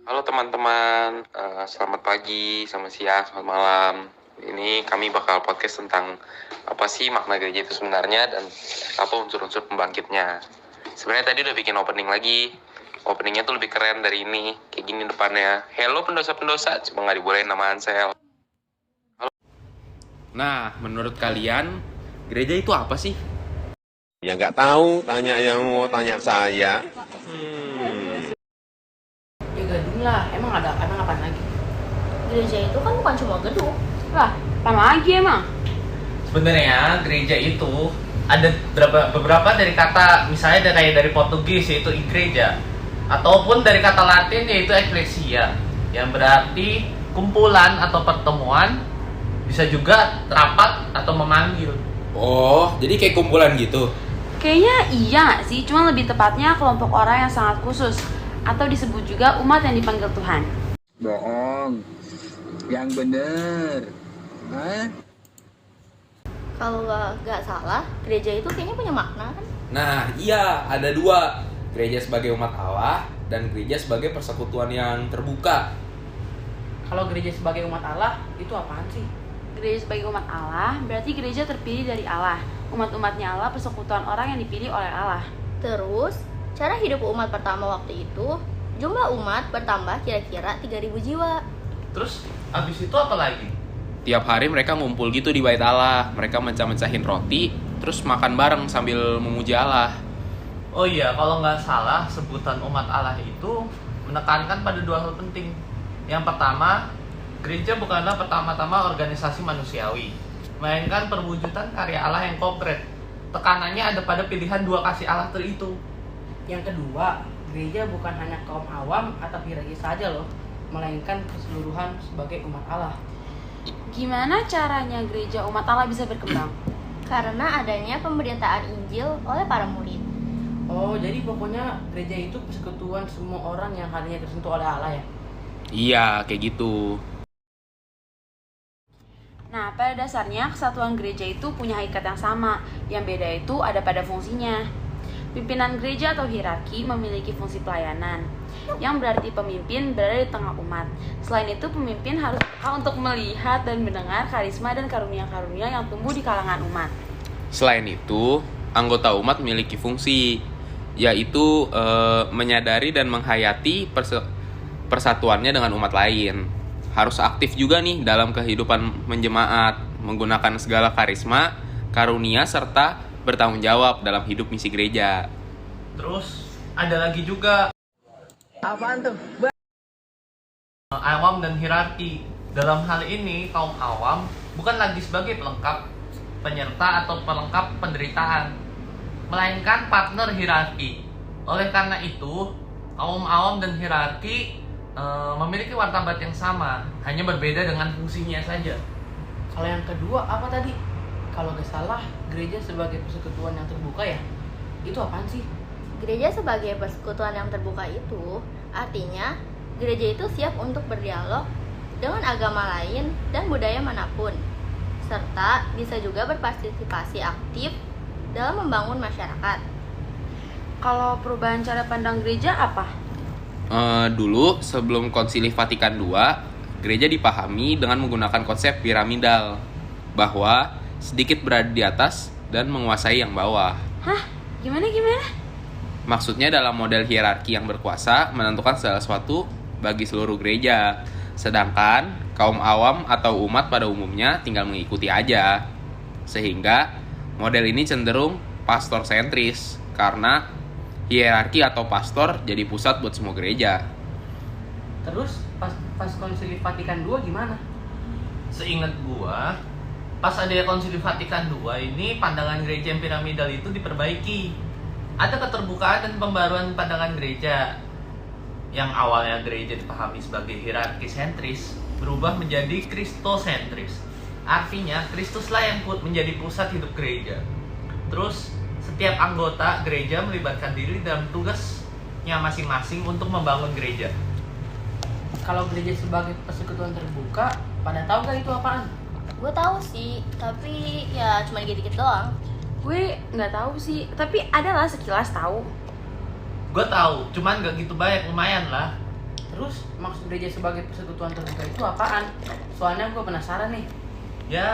Halo teman-teman, selamat pagi, selamat siang, selamat malam. Ini kami bakal podcast tentang apa sih makna gereja itu sebenarnya dan apa unsur-unsur pembangkitnya. Sebenarnya tadi udah bikin opening lagi. Openingnya tuh lebih keren dari ini. Kayak gini depannya. Hello pendosa-pendosa, cuma nggak dibolehin nama Ansel. Nah, menurut kalian, gereja itu apa sih? Ya nggak tahu, tanya yang mau tanya saya. Ya gedung lah, emang apa lagi? Gereja itu kan bukan cuma gedung. Lah, apa lagi emang? Sebenarnya gereja itu ada beberapa dari kata, misalnya dari Portugis yaitu igreja, ataupun dari kata Latin yaitu ecclesia, yang berarti kumpulan atau pertemuan, bisa juga rapat atau memanggil. Oh, jadi kayak kumpulan gitu. Kayaknya iya sih, cuma lebih tepatnya kelompok orang yang sangat khusus atau disebut juga umat yang dipanggil Tuhan. Bohong. Yang bener. Hah? Kalau nggak salah, gereja itu kayaknya punya makna kan? Nah, iya, ada dua. Gereja sebagai umat Allah dan gereja sebagai persekutuan yang terbuka. Kalau gereja sebagai umat Allah, itu apaan sih? Gereja sebagai umat Allah berarti gereja terpilih dari Allah. Umat-umatnya Allah persekutuan orang yang dipilih oleh Allah. Terus, cara hidup umat pertama waktu itu, jumlah umat bertambah kira-kira 3.000 jiwa. Terus abis itu apa lagi? Tiap hari mereka ngumpul gitu di bait Allah. Mereka mencah-mencahin roti, terus makan bareng sambil memuji Allah. Oh iya, kalau nggak salah sebutan umat Allah itu menekankan pada dua hal penting. Yang pertama, gereja bukanlah pertama-tama organisasi manusiawi, melainkan perwujudan karya Allah yang konkret. Tekanannya ada pada pilihan dua kasih Allah itu. Yang kedua, gereja bukan hanya kaum awam atau hierarki saja loh, melainkan keseluruhan sebagai umat Allah. Gimana caranya gereja umat Allah bisa berkembang? Karena adanya pemberitaan Injil oleh para murid. Oh, jadi pokoknya gereja itu persekutuan semua orang yang hatinya tersentuh oleh Allah ya? Iya, kayak gitu. Nah, pada dasarnya kesatuan gereja itu punya hakikat yang sama. Yang beda itu ada pada fungsinya. Pimpinan gereja atau hierarki memiliki fungsi pelayanan, yang berarti pemimpin berada di tengah umat. Selain itu, pemimpin harus peka untuk melihat dan mendengar karisma dan karunia-karunia yang tumbuh di kalangan umat. Selain itu, anggota umat memiliki fungsi, yaitu menyadari dan menghayati persatuannya dengan umat lain. Harus aktif juga nih dalam kehidupan menjemaat, menggunakan segala karisma, karunia, serta bertanggung jawab dalam hidup misi gereja. Terus ada lagi juga Apaan tuh? awam dan hierarki. Dalam hal ini, kaum awam bukan lagi sebagai pelengkap, penyerta atau pelengkap penderitaan, melainkan partner hierarki. Oleh karena itu, kaum awam dan hierarki memiliki martabat yang sama, hanya berbeda dengan fungsinya saja. Kalau yang kedua apa tadi? Kalau gak salah, gereja sebagai persekutuan yang terbuka ya? Itu apaan sih? Gereja sebagai persekutuan yang terbuka itu artinya gereja itu siap untuk berdialog dengan agama lain dan budaya manapun, serta bisa juga berpartisipasi aktif dalam membangun masyarakat. Kalau perubahan cara pandang gereja apa? Dulu sebelum Konsili Vatikan II, gereja dipahami dengan menggunakan konsep piramidal, bahwa sedikit berada di atas dan menguasai yang bawah. Hah? Gimana? Maksudnya dalam model hierarki yang berkuasa menentukan segala sesuatu bagi seluruh gereja, sedangkan kaum awam atau umat pada umumnya tinggal mengikuti aja. Sehingga model ini cenderung pastor sentris, karena hierarki atau pastor jadi pusat buat semua gereja. Terus pas Konsili Vatikan II gimana? Seingat gua, pas ada Konsili Vatikan II ini pandangan gereja yang piramidal itu diperbaiki. Ada keterbukaan dan pembaruan pandangan gereja. Yang awalnya gereja dipahami sebagai hierarki sentris berubah menjadi kristosentris. Artinya Kristuslah yang menjadi pusat hidup gereja. Terus setiap anggota gereja melibatkan diri dalam tugasnya masing-masing untuk membangun gereja. Kalau gereja sebagai persekutuan terbuka, pada tahu gak itu apaan? Gue tahu sih, tapi ya cuma dikit-dikit doang. Gue nggak tahu sih, tapi adalah sekilas tahu. Gue tahu, cuman gak gitu banyak, lumayan lah. Terus maksud gereja sebagai persekutuan terbuka itu apaan? Soalnya gue penasaran nih. Ya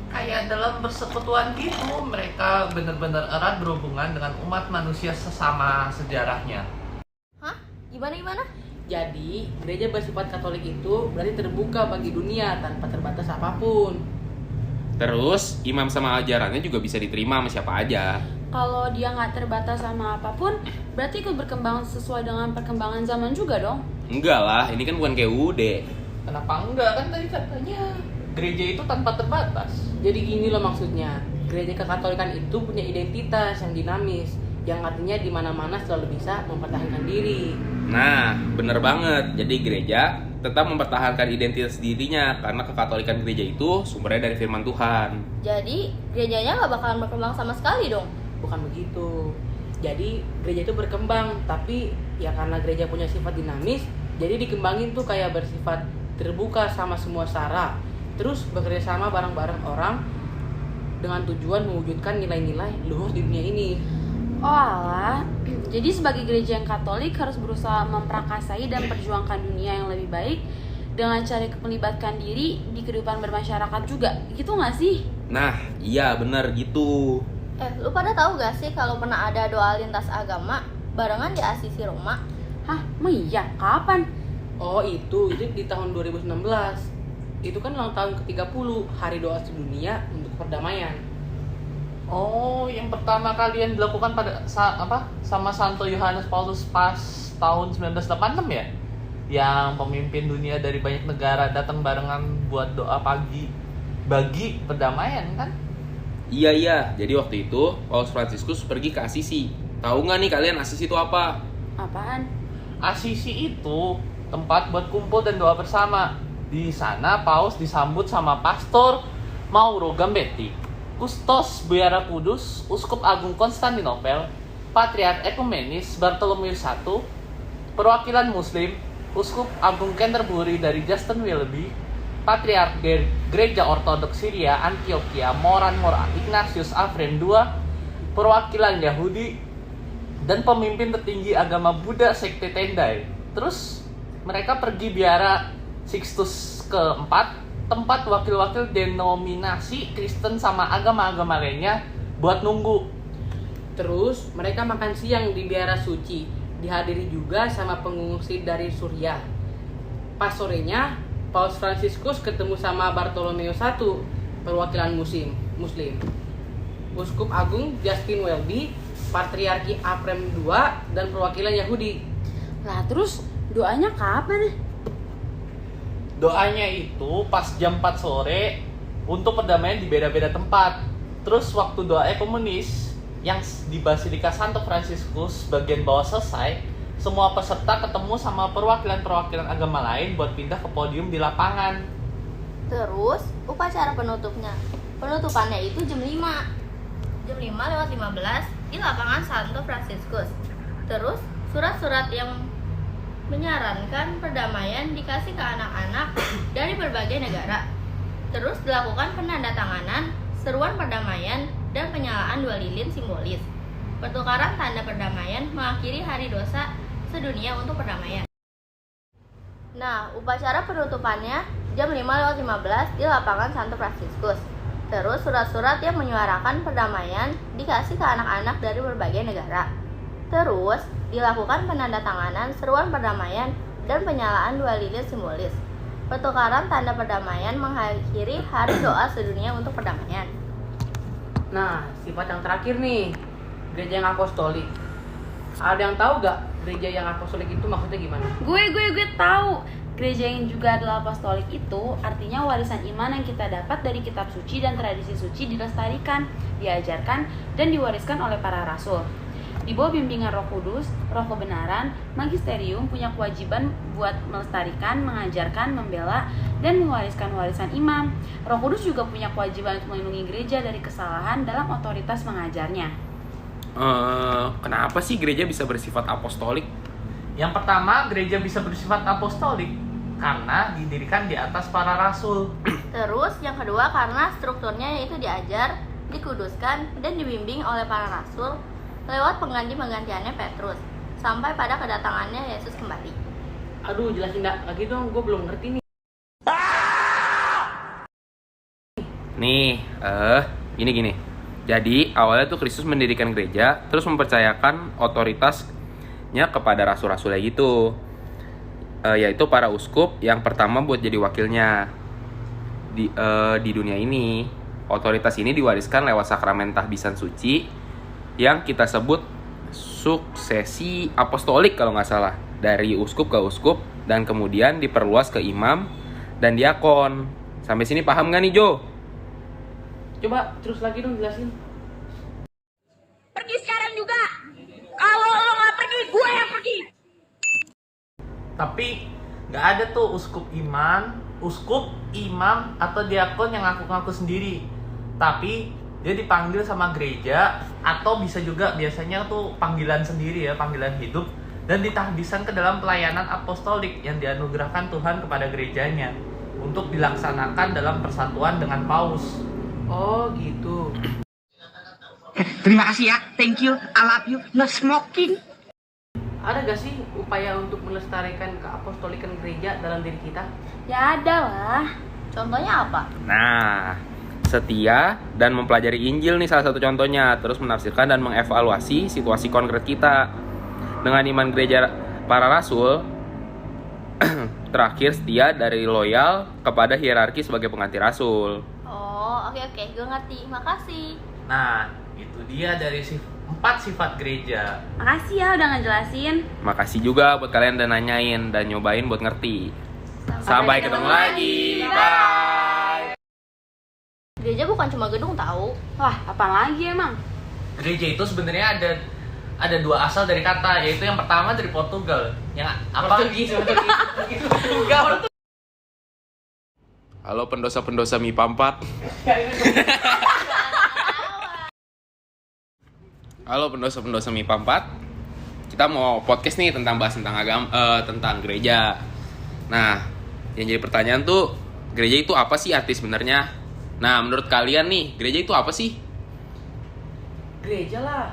kayak dalam persekutuan gitu, mereka benar-benar erat berhubungan dengan umat manusia sesama sejarahnya. Hah? Gimana? Jadi, gereja bersifat Katolik itu berarti terbuka bagi dunia tanpa terbatas apapun. Terus imam sama ajarannya juga bisa diterima sama siapa aja. Kalau dia nggak terbatas sama apapun, berarti ikut berkembang sesuai dengan perkembangan zaman juga dong. Enggak lah, ini kan bukan kayak UUD. Kenapa enggak? Kan tadi katanya gereja itu tanpa terbatas. Jadi gini loh maksudnya, gereja kekatolikan itu punya identitas yang dinamis, yang artinya di mana-mana selalu bisa mempertahankan diri. Nah, bener banget. Jadi gereja tetap mempertahankan identitas dirinya karena kekatolikan gereja itu sumbernya dari firman Tuhan. Jadi gerejanya nggak bakalan berkembang sama sekali dong? Bukan begitu. Jadi gereja itu berkembang, tapi ya karena gereja punya sifat dinamis, jadi dikembangin tuh kayak bersifat terbuka sama semua sara. Terus bekerja sama bareng-bareng orang dengan tujuan mewujudkan nilai-nilai luhur di dunia ini. Oh alah, jadi sebagai gereja yang Katolik harus berusaha memprakasai dan perjuangkan dunia yang lebih baik dengan cara melibatkan diri di kehidupan bermasyarakat juga, gitu nggak sih? Nah, iya bener gitu. Lu pada tahu gak sih kalau pernah ada doa lintas agama barengan di Asisi Roma? Hah, emang iya? Kapan? Oh itu di tahun 2016. Itu kan ulang tahun ke-30 Hari Doa Sedunia untuk Perdamaian. Oh, yang pertama kali yang dilakukan pada sama Santo Yohanes Paulus pas tahun 1986 ya? Yang pemimpin dunia dari banyak negara datang barengan buat doa pagi bagi perdamaian kan? Iya, jadi waktu itu Paus Fransiskus pergi ke Asisi. Tahu nggak nih kalian Asisi itu apa? Apaan? Asisi itu tempat buat kumpul dan doa bersama. Di sana Paus disambut sama Pastor Mauro Gambetti, Kustos Biara Kudus, Uskup Agung Konstantinopel, Patriark Ekumenis Bartolomeus I, perwakilan Muslim, Uskup Agung Canterbury dari Justin Willoughby, Patriark Gereja Ortodoks Syria Antioquia Moran Ignatius Afrem II, perwakilan Yahudi, dan pemimpin tertinggi agama Buddha sekte Tendai. Terus mereka pergi biara Sixtus keempat, tempat wakil-wakil denominasi Kristen sama agama-agama lainnya buat nunggu. Terus mereka makan siang di biara suci, dihadiri juga sama pengungsi dari Suriah. Pas sorenya Paus Fransiskus ketemu sama Bartolomeus I, perwakilan Muslim, Uskup Agung Justin Welby, Patriarki Afrem II, dan perwakilan Yahudi. Lah terus doanya kapan nih? Doanya itu pas jam 4 sore untuk perdamaian di beda-beda tempat. Terus waktu doa ekumenis yang di Basilika Santo Fransiskus bagian bawah selesai, semua peserta ketemu sama perwakilan-perwakilan agama lain buat pindah ke podium di lapangan. Terus upacara penutupannya itu jam 5 lewat 15 di lapangan Santo Fransiskus. Terus surat-surat yang menyarankan perdamaian dikasih ke anak-anak dari berbagai negara. Terus dilakukan penandatanganan seruan perdamaian dan penyalaan 2 lilin simbolis. Pertukaran tanda perdamaian mengakhiri hari dosa sedunia untuk perdamaian. Nah, upacara penutupannya jam 5 lewat 15 di lapangan Santo Fransiskus. Terus surat-surat yang menyuarakan perdamaian dikasih ke anak-anak dari berbagai negara. Terus dilakukan penandatanganan seruan perdamaian dan penyalaan 2 lilin simbolis. Pertukaran tanda perdamaian mengakhiri hari doa sedunia untuk perdamaian. Nah, sifat yang terakhir nih, gereja yang apostolik. Ada yang tahu gak gereja yang apostolik itu maksudnya gimana? Gue tahu. Gereja yang juga adalah apostolik itu artinya warisan iman yang kita dapat dari kitab suci dan tradisi suci dilestarikan, diajarkan, dan diwariskan oleh para rasul. Di bawah bimbingan Roh Kudus, Roh Kebenaran, Magisterium punya kewajiban buat melestarikan, mengajarkan, membela, dan mewariskan warisan imam. Roh Kudus juga punya kewajiban untuk melindungi gereja dari kesalahan dalam otoritas mengajarnya. Kenapa sih gereja bisa bersifat apostolik? Yang pertama, gereja bisa bersifat apostolik karena didirikan di atas para rasul. Terus yang kedua karena strukturnya yaitu diajar, dikuduskan, dan dibimbing oleh para rasul lewat pengganti-penggantiannya Petrus sampai pada kedatangannya Yesus kembali. Aduh, jelasin lagi dong, gue belum ngerti nih. Nih, gini. Jadi, awalnya tuh Kristus mendirikan gereja, terus mempercayakan otoritasnya kepada rasul-rasulnya gitu. Yaitu para uskup yang pertama buat jadi wakilnya di dunia ini. Otoritas ini diwariskan lewat sakramen tahbisan suci yang kita sebut suksesi apostolik kalau nggak salah, dari uskup ke uskup dan kemudian diperluas ke imam dan diakon. Sampai sini paham nggak nih Jo? Coba terus lagi dong jelasin. Pergi sekarang juga. Kalau lo nggak pergi, gue yang pergi. Tapi nggak ada tuh uskup, imam atau diakon yang ngaku-ngaku sendiri. Tapi dia dipanggil sama gereja, atau bisa juga biasanya tuh panggilan sendiri ya, panggilan hidup, dan ditahbisan ke dalam pelayanan apostolik yang dianugerahkan Tuhan kepada gerejanya untuk dilaksanakan dalam persatuan dengan paus. Oh gitu. Terima kasih ya, thank you, I love you, no smoking. Ada gak sih upaya untuk melestarikan keapostolikan gereja dalam diri kita? Ya ada lah. Contohnya apa? Nah, setia dan mempelajari Injil nih salah satu contohnya, terus menafsirkan dan mengevaluasi situasi konkret kita. Dengan iman gereja para rasul, terakhir setia dari loyal kepada hierarki sebagai pengganti rasul. Oh, oke, gue ngerti. Makasih. Nah, itu dia dari 4 sifat gereja. Makasih ya udah ngejelasin. Makasih juga buat kalian udah nanyain dan nyobain buat ngerti. Sampai ketemu lagi. Bye. Gereja bukan cuma gedung tahu. Wah, apa lagi emang? Gereja itu sebenarnya ada 2 asal dari kata, yaitu yang pertama dari Portugal, yang apa? Portugis. Halo pendosa-pendosa MIPA 4. Halo pendosa-pendosa MIPA 4. Kita mau podcast nih bahas tentang agama, tentang gereja. Nah, yang jadi pertanyaan tuh, gereja itu apa sih arti sebenarnya? Nah, menurut kalian nih, gereja itu apa sih? Gereja lah.